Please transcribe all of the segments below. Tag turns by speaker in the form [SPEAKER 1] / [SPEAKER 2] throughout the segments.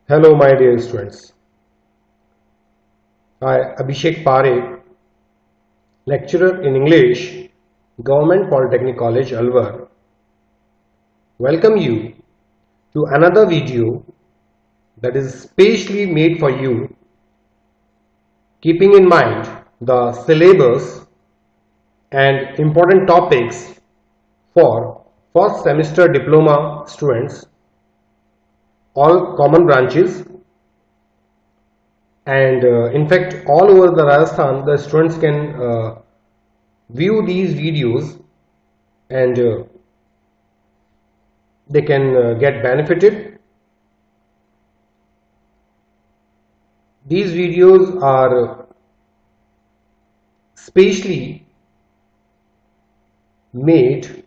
[SPEAKER 1] Hello, my dear students. I, Abhishek Parekh, lecturer in English, Government Polytechnic College, Alwar, welcome you to another video that is specially made for you, keeping in mind the syllabus and important topics for first semester diploma students, all common branches, and in fact all over the Rajasthan the students can view these videos and they can get benefited. These videos are specially made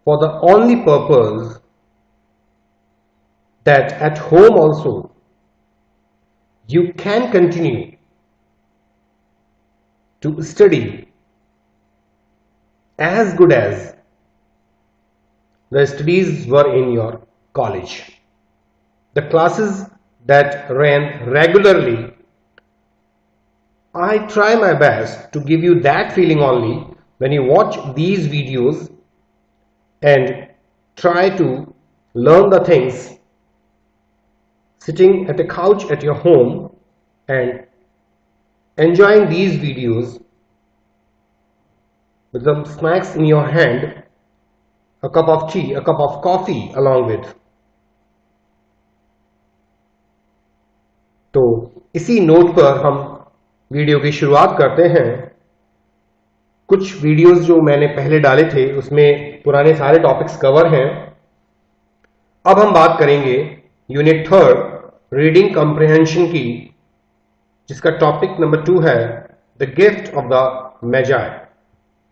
[SPEAKER 1] for the only purpose that at home also you can continue to study as good as the studies were in your college. The classes that ran regularly, I try my best to give you that feeling only when you watch these videos and try to learn the things sitting at a couch at your home and enjoying these videos with some snacks in your hand, a cup of tea, a cup of coffee along with. तो इसी note पर हम video की शुरुआत करते हैं। कुछ videos जो मैंने पहले डाले थे उसमें पुराने सारे टॉपिक्स कवर हैं। अब हम बात करेंगे यूनिट 3 रीडिंग कॉम्प्रिहेंशन की, जिसका टॉपिक नंबर 2 है the gift of the Magi.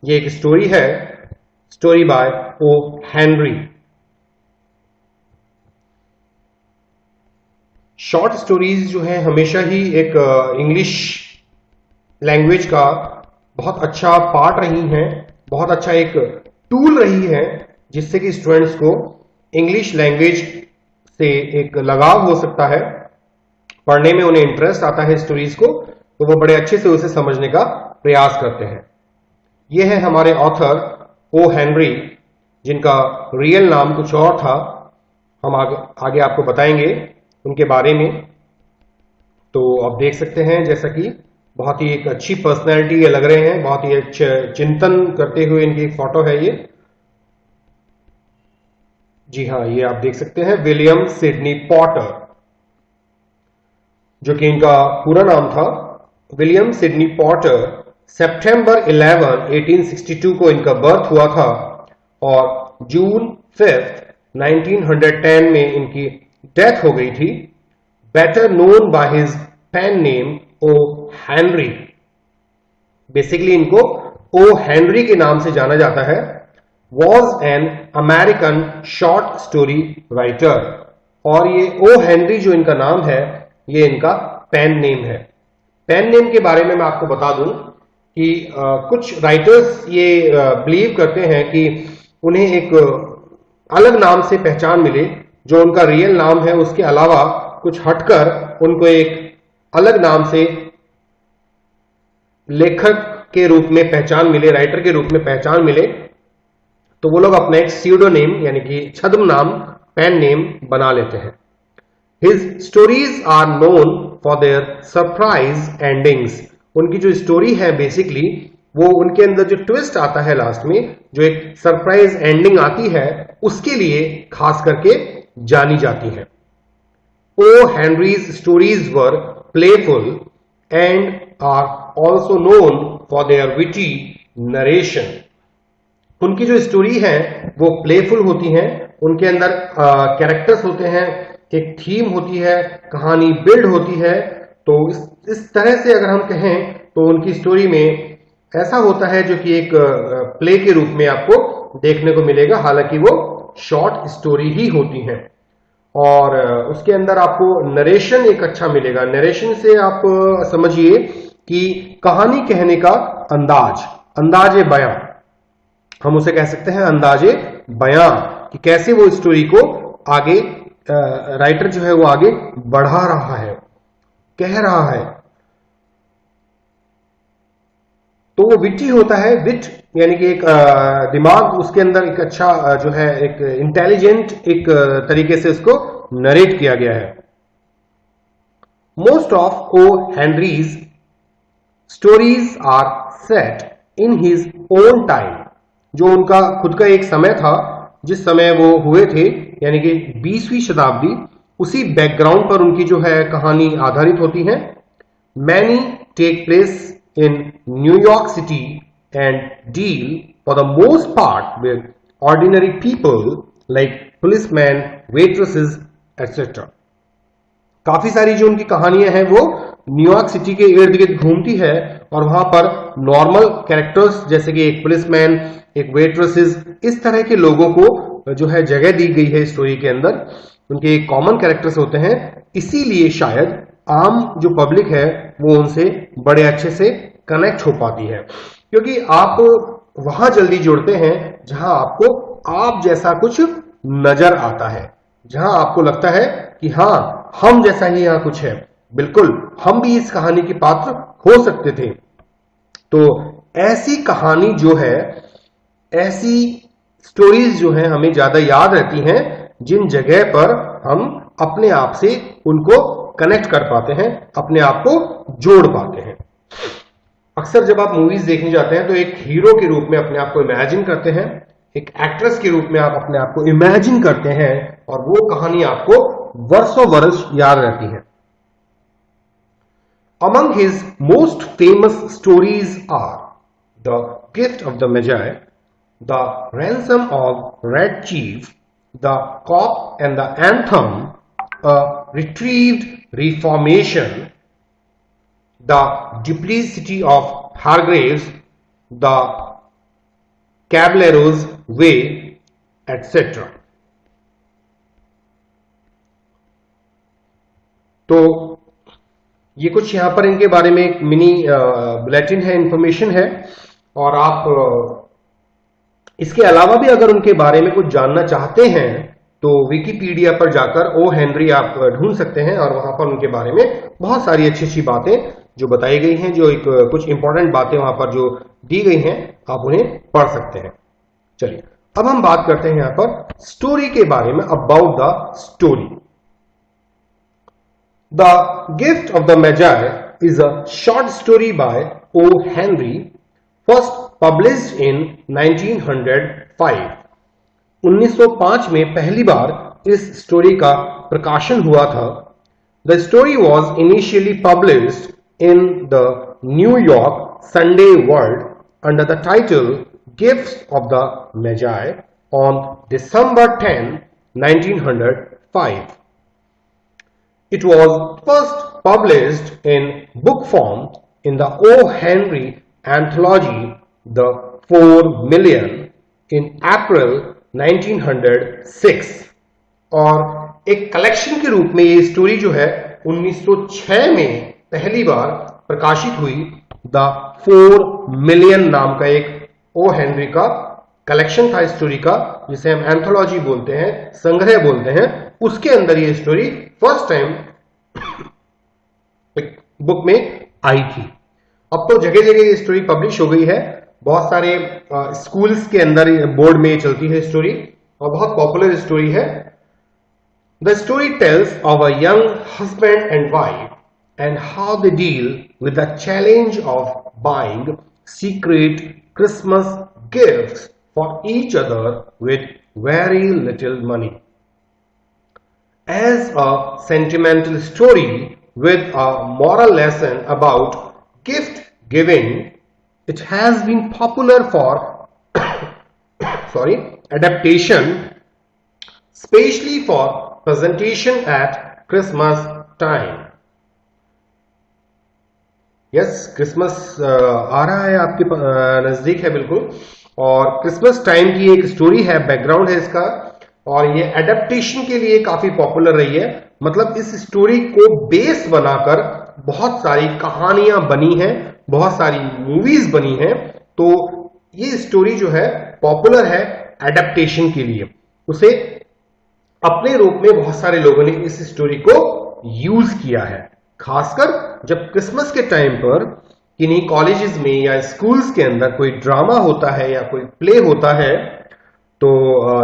[SPEAKER 1] ये एक स्टोरी है, story by O Henry. Short stories जो है हमेशा ही एक इंग्लिश लैंग्वेज का बहुत अच्छा पार्ट रही हैं, बहुत अच्छा एक टूल रही है जिससे कि स्टूडेंट्स को इंग्लिश लैंग्वेज से एक लगाव हो सकता है, पढ़ने में उन्हें इंटरेस्ट आता है स्टोरीज को, तो वो बड़े अच्छे से उसे समझने का प्रयास करते हैं। ये है हमारे ऑथर ओ हेनरी, जिनका रियल नाम कुछ और था, हम आगे आपको बताएंगे उनके बारे में। तो आप देख सकते हैं जैसा कि बहुत ही एक अच्छी पर्सनैलिटी ये लग रहे हैं, बहुत ही अच्छे चिंतन करते हुए इनकी एक फोटो है ये। जी हाँ, ये आप देख सकते हैं विलियम सिडनी पॉटर, जो कि इनका पूरा नाम था विलियम सिडनी पॉटर। सितंबर 11, 1862 को इनका बर्थ हुआ था और जून 5, 1910 में इनकी डेथ हो गई थी। Better known by his pen name O Henry, basically इनको ओ हेनरी के नाम से जाना जाता है। Was an American short story writer, और ये ओ हेनरी जो इनका नाम है ये इनका पेन नेम है। पेन नेम के बारे में मैं आपको बता दूं कि कुछ राइटर्स ये बिलीव करते हैं कि उन्हें एक अलग नाम से पहचान मिले, जो उनका रियल नाम है उसके अलावा कुछ हटकर उनको एक अलग नाम से लेखक के रूप में पहचान मिले, राइटर के रूप में पहचान मिले, तो वो लोग अपना एक स्यूडोनेम यानी कि छद्म नाम, पेन नेम बना लेते हैं। His stories are known for their surprise endings. उनकी जो स्टोरी है बेसिकली वो उनके अंदर जो ट्विस्ट आता है लास्ट में, जो एक सरप्राइज एंडिंग आती है, उसके लिए खास करके जानी जाती है। O Henry's stories were playful and are also known for their witty narration. उनकी जो स्टोरी है वो प्लेफुल होती हैं, उनके अंदर कैरेक्टर्स होते हैं, एक थीम होती है, कहानी बिल्ड होती है। तो इस तरह से अगर हम कहें तो उनकी स्टोरी में ऐसा होता है जो कि एक प्ले के रूप में आपको देखने को मिलेगा, हालांकि वो शॉर्ट स्टोरी ही होती हैं। और उसके अंदर आपको नरेशन एक अच्छा मिलेगा। नरेशन से आप समझिए कि कहानी कहने का अंदाज बयां, हम उसे कह सकते हैं अंदाजे बयां, कि कैसे वो स्टोरी को आगे राइटर जो है वो आगे बढ़ा रहा है, कह रहा है। तो वो विटी होता है, विट यानी कि एक दिमाग, उसके अंदर एक अच्छा जो है एक इंटेलिजेंट एक तरीके से उसको नरेट किया गया है। Most of O Henry's stories are set in his own time. जो उनका खुद का एक समय था, जिस समय वो हुए थे, यानी कि 20वीं शताब्दी, उसी बैकग्राउंड पर उनकी जो है कहानी आधारित होती है। Many take place in New York City and deal for the most part with ordinary people like policemen, waitresses, etc. काफी सारी जो उनकी कहानियां हैं वो न्यूयॉर्क सिटी के इर्द गिर्द घूमती है और वहां पर नॉर्मल कैरेक्टर्स जैसे कि एक पुलिसमैन, एक वेट्रेसेस, इस तरह के लोगों को जो है जगह दी गई है स्टोरी के अंदर। उनके एक कॉमन कैरेक्टर्स होते हैं, इसीलिए शायद आम जो पब्लिक है वो उनसे बड़े अच्छे से कनेक्ट हो पाती है, क्योंकि आप वहां जल्दी जुड़ते हैं जहां आपको आप जैसा कुछ नजर आता है, जहां आपको लगता है कि हाँ, हम जैसा ही यहां कुछ है, बिल्कुल हम भी इस कहानी के पात्र हो सकते थे। तो ऐसी कहानी जो है, ऐसी स्टोरीज जो है हमें ज्यादा याद रहती हैं जिन जगह पर हम अपने आप से उनको कनेक्ट कर पाते हैं, अपने आप को जोड़ पाते हैं। अक्सर जब आप मूवीज देखने जाते हैं तो एक हीरो के रूप में अपने आप को इमेजिन करते हैं, एक एक्ट्रेस के रूप में आप अपने आप को इमेजिन करते हैं, और वो कहानी आपको वर्षों वर्ष याद रहती है। Among his most famous stories are The Gift of the Magi, The Ransom of Red Chief, The Cop and the Anthem, A Retrieved Reformation, The Duplicity of Hargraves, The Caballero's Way, etc. तो ये कुछ यहां पर इनके बारे में एक mini bulletin है, इंफॉर्मेशन है, और आप इसके अलावा भी अगर उनके बारे में कुछ जानना चाहते हैं तो विकिपीडिया पर जाकर ओ हेनरी आप ढूंढ सकते हैं, और वहां पर उनके बारे में बहुत सारी अच्छी अच्छी बातें जो बताई गई हैं, जो एक कुछ इंपॉर्टेंट बातें वहां पर जो दी गई हैं, आप उन्हें पढ़ सकते हैं। चलिए अब हम बात करते हैं यहां पर स्टोरी के बारे में, about the story. The Gift of the Magi is a short story by O. Henry, first published in 1905. 1905 में पहली बार इस स्टोरी का प्रकाशन हुआ था। The story was initially published in the New York Sunday World under the title Gifts of the Magi on December 10, 1905. It was first published in book form in the O. Henry anthology, The 4 Million, in April 1906, और एक collection के रूप में ये story जो है 1906 में पहली बार प्रकाशित हुई। द 4 मिलियन नाम का एक ओ हेनरी का कलेक्शन था स्टोरी का, जिसे हम एंथोलॉजी बोलते हैं, संग्रह बोलते हैं। उसके अंदर ये स्टोरी फर्स्ट टाइम बुक में आई थी। अब तो जगह जगह ये स्टोरी पब्लिश हो गई है, बहुत सारे स्कूल्स के अंदर बोर्ड में चलती है स्टोरी, और बहुत पॉपुलर स्टोरी है। The story tells of a young husband and wife and how they deal with the challenge of buying secret Christmas gifts for each other with very little money. As a sentimental story with a moral lesson about gift giving, it has been popular for adaptation, especially for presentation at Christmas time. Yes, Christmas आ रहा है, आपके नजदीक है बिल्कुल, और Christmas time की एक स्टोरी है, बैकग्राउंड है इसका, और ये एडेप्टेशन के लिए काफी पॉपुलर रही है। मतलब इस स्टोरी को बेस बनाकर बहुत सारी कहानियां बनी हैं, बहुत सारी मूवीज बनी हैं। तो ये स्टोरी जो है पॉपुलर है एडेप्टेशन के लिए, उसे अपने रूप में बहुत सारे लोगों ने इस स्टोरी को यूज किया है, खासकर जब क्रिसमस के टाइम पर किन्हीं कॉलेजेस में या स्कूल्स के अंदर कोई ड्रामा होता है या कोई प्ले होता है तो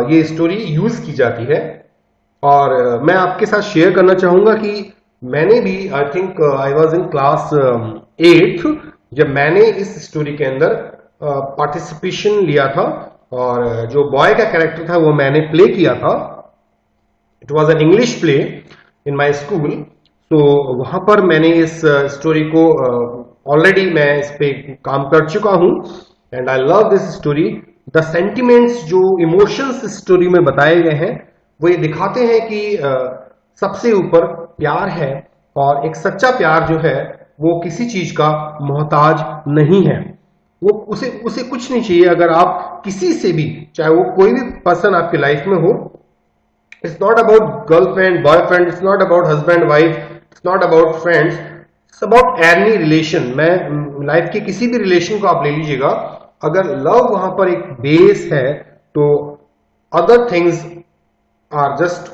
[SPEAKER 1] ये स्टोरी यूज की जाती है। और मैं आपके साथ शेयर करना चाहूंगा कि मैंने भी I think I was in class 8th जब मैंने इस स्टोरी के अंदर पार्टिसिपेशन लिया था और जो बॉय का कैरेक्टर था वो मैंने प्ले किया था। It was an English play in my school. तो वहां पर मैंने इस स्टोरी को ऑलरेडी मैं इस पे काम कर चुका हूं and I love this story. The sentiments जो इमोशंस इस स्टोरी में बताए गए हैं वो ये दिखाते हैं कि सबसे ऊपर प्यार है और एक सच्चा प्यार जो है वो किसी चीज का मोहताज नहीं है। वो उसे कुछ नहीं चाहिए। अगर आप किसी से भी, चाहे वो कोई भी पर्सन आपकी लाइफ में हो, it's not about girlfriend boyfriend, it's not about husband wife, it's not about friends, it's about any relation. मैं लाइफ के किसी भी रिलेशन को आप ले लीजिएगा, अगर लव वहां पर एक बेस है तो other things are just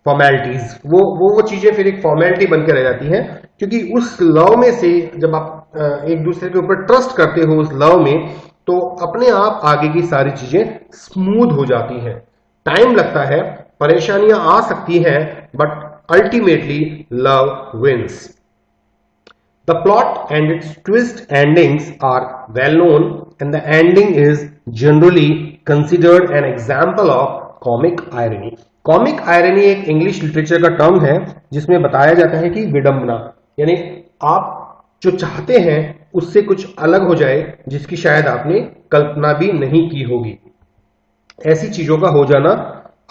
[SPEAKER 1] formalities. वो चीजें फिर एक फॉर्मेलिटी बनकर रह जाती हैं, क्योंकि उस लव में से जब आप एक दूसरे के ऊपर ट्रस्ट करते हो उस लव में, तो अपने आप आगे की सारी चीजें स्मूथ हो जाती हैं। टाइम लगता है, परेशानियां आ सकती हैं, but ultimately love wins. The plot and its twist endings are well known and the ending is generally considered an example of comic irony. Comic irony एक इंग्लिश लिटरेचर का टर्म है जिसमें बताया जाता है कि विडंबना, यानी आप जो चाहते हैं उससे कुछ अलग हो जाए जिसकी शायद आपने कल्पना भी नहीं की होगी, ऐसी चीजों का हो जाना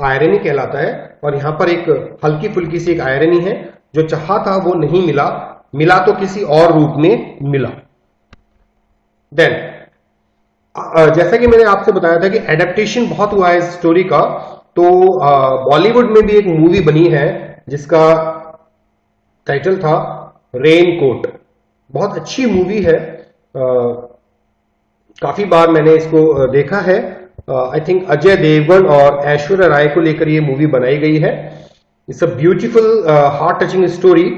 [SPEAKER 1] आयरनी कहलाता है। और यहां पर एक हल्की फुल्की सी एक आयरनी है, जो चाहा था वो नहीं मिला, मिला तो किसी और रूप में मिला। देन जैसा कि मैंने आपसे बताया था कि एडेप्टेशन बहुत हुआ है इस स्टोरी का, तो बॉलीवुड में भी एक मूवी बनी है जिसका टाइटल था रेनकोट। बहुत अच्छी मूवी है, काफी बार मैंने इसको देखा है। आई थिंक अजय देवगन और ऐश्वर्या राय को लेकर ये मूवी बनाई गई है। It's a beautiful heart touching story.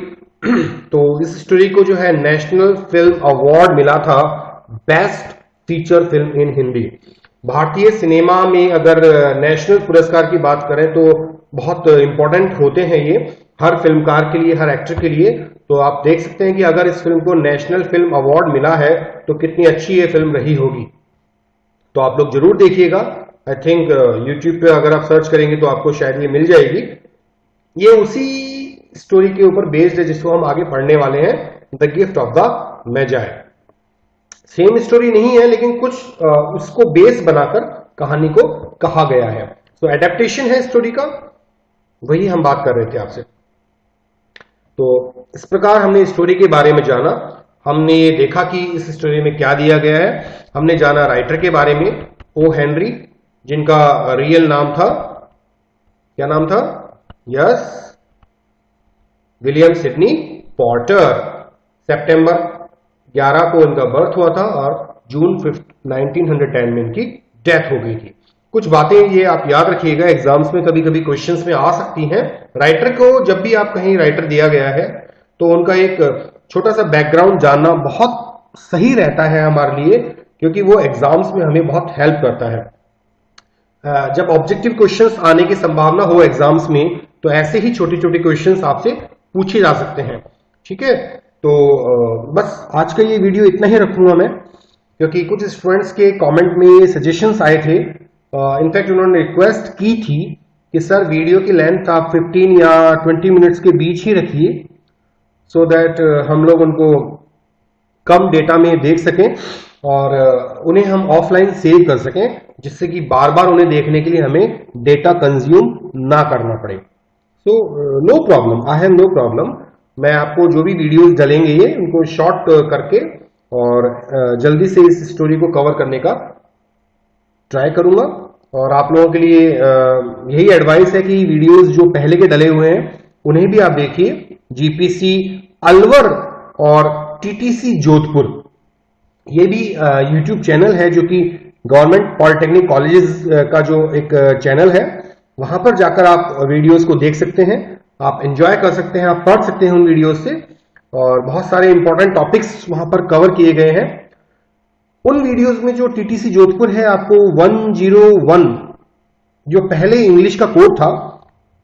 [SPEAKER 1] तो इस स्टोरी को जो है नेशनल फिल्म अवार्ड मिला था best feature film in Hindi. भारतीय सिनेमा में अगर नेशनल पुरस्कार की बात करें तो बहुत इंपॉर्टेंट होते हैं ये हर फिल्मकार के लिए, हर एक्टर के लिए। तो आप देख सकते हैं कि अगर इस फिल्म को नेशनल फिल्म अवार्ड मिला है तो कितनी अच्छी ये फिल्म रही होगी। तो आप लोग जरूर देखिएगा। आई थिंक यूट्यूब पे अगर आप सर्च करेंगे तो आपको शायद ये मिल जाएगी। ये उसी स्टोरी के ऊपर बेस्ड है जिसको हम आगे पढ़ने वाले हैं, the gift of the Magi. Same story नहीं है लेकिन कुछ उसको बेस बनाकर कहानी को कहा गया है। तो एडेप्टेशन है स्टोरी का, वही हम बात कर रहे थे आपसे। तो इस प्रकार हमने स्टोरी के बारे में जाना, हमने ये देखा कि इस स्टोरी में क्या दिया गया है, हमने जाना राइटर के बारे में, ओ हेनरी, जिनका रियल नाम था, क्या नाम था, यस, विलियम सिडनी पॉर्टर। सितंबर 11 को इनका बर्थ हुआ था और जून 5 1910 में इनकी डेथ हो गई थी। कुछ बातें ये आप याद रखिएगा, एग्जाम्स में कभी कभी क्वेश्चंस में आ सकती हैं। राइटर को जब भी आप कहीं राइटर दिया गया है तो उनका एक छोटा सा बैकग्राउंड जानना बहुत सही रहता है हमारे लिए, क्योंकि वो एग्जाम्स में हमें बहुत हेल्प करता है। जब ऑब्जेक्टिव क्वेश्चंस आने की संभावना हो एग्जाम्स में तो ऐसे ही छोटे छोटे क्वेश्चंस आपसे पूछे जा सकते हैं। ठीक है, तो बस आज का ये वीडियो इतना ही रखूंगा मैं, क्योंकि कुछ स्टूडेंट्स के कमेंट में सजेशंस आए थे। इनफैक्ट उन्होंने रिक्वेस्ट की थी कि सर वीडियो की लेंथ आप 15 या 20 मिनट्स के बीच ही रखिए, सो दैट हम लोग उनको कम डेटा में देख सकें और उन्हें हम ऑफलाइन सेव कर सकें, जिससे कि बार बार उन्हें देखने के लिए हमें डेटा कंज्यूम ना करना पड़े। So no problem, I have no problem. मैं आपको जो भी वीडियोस डलेंगे ये उनको शॉर्ट करके और जल्दी से इस स्टोरी को कवर करने का ट्राई करूंगा। और आप लोगों के लिए यही एडवाइस है कि वीडियोस जो पहले के डले हुए हैं उन्हें भी आप देखिए। जीपीसी अलवर और टीटीसी जोधपुर, ये भी यूट्यूब चैनल है जो कि गवर्नमेंट पॉलिटेक्निक कॉलेजेस का जो एक चैनल है, वहां पर जाकर आप वीडियोस को देख सकते हैं, आप एंजॉय कर सकते हैं, आप पढ़ सकते हैं उन वीडियोस से, और बहुत सारे इंपॉर्टेंट टॉपिक्स वहां पर कवर किए गए हैं। उन वीडियोस में जो टीटीसी जोधपुर है, आपको 101 जो पहले इंग्लिश का कोड था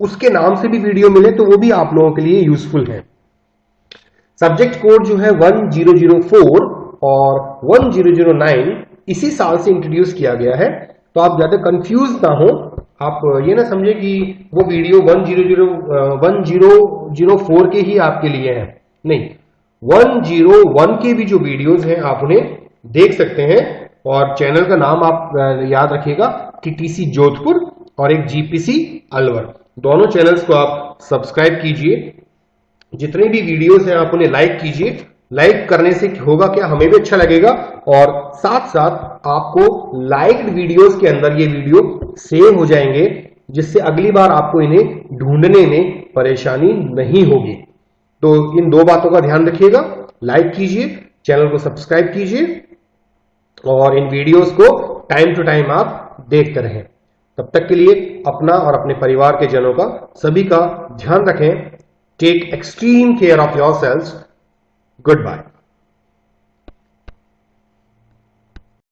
[SPEAKER 1] उसके नाम से भी वीडियो मिले तो वो भी आप लोगों के लिए यूजफुल है। सब्जेक्ट कोड जो है 1004 और 1009 इसी साल से इंट्रोड्यूस किया गया है, तो आप ज्यादा कंफ्यूज ना हो, आप ये ना समझे कि वो वीडियो 1004 के ही आपके लिए है, नहीं, 101 के भी जो वीडियोस हैं आप उन्हें देख सकते हैं। और चैनल का नाम आप याद रखिएगा, टीटीसी जोधपुर और एक जीपीसी अलवर, दोनों चैनल्स को आप सब्सक्राइब कीजिए। जितने भी वीडियोस हैं आप उन्हें लाइक कीजिए। लाइक करने से होगा क्या, हमें भी अच्छा लगेगा, और साथ साथ आपको लाइक्ड वीडियोस के अंदर ये वीडियो सेव हो जाएंगे, जिससे अगली बार आपको इन्हें ढूंढने में परेशानी नहीं होगी। तो इन दो बातों का ध्यान रखिएगा, लाइक कीजिए, चैनल को सब्सक्राइब कीजिए, और इन वीडियोस को टाइम टू टाइम आप देखते रहें। तब तक के लिए अपना और अपने परिवार के जनों का, सभी का ध्यान रखें। Take extreme care of yourselves. Goodbye.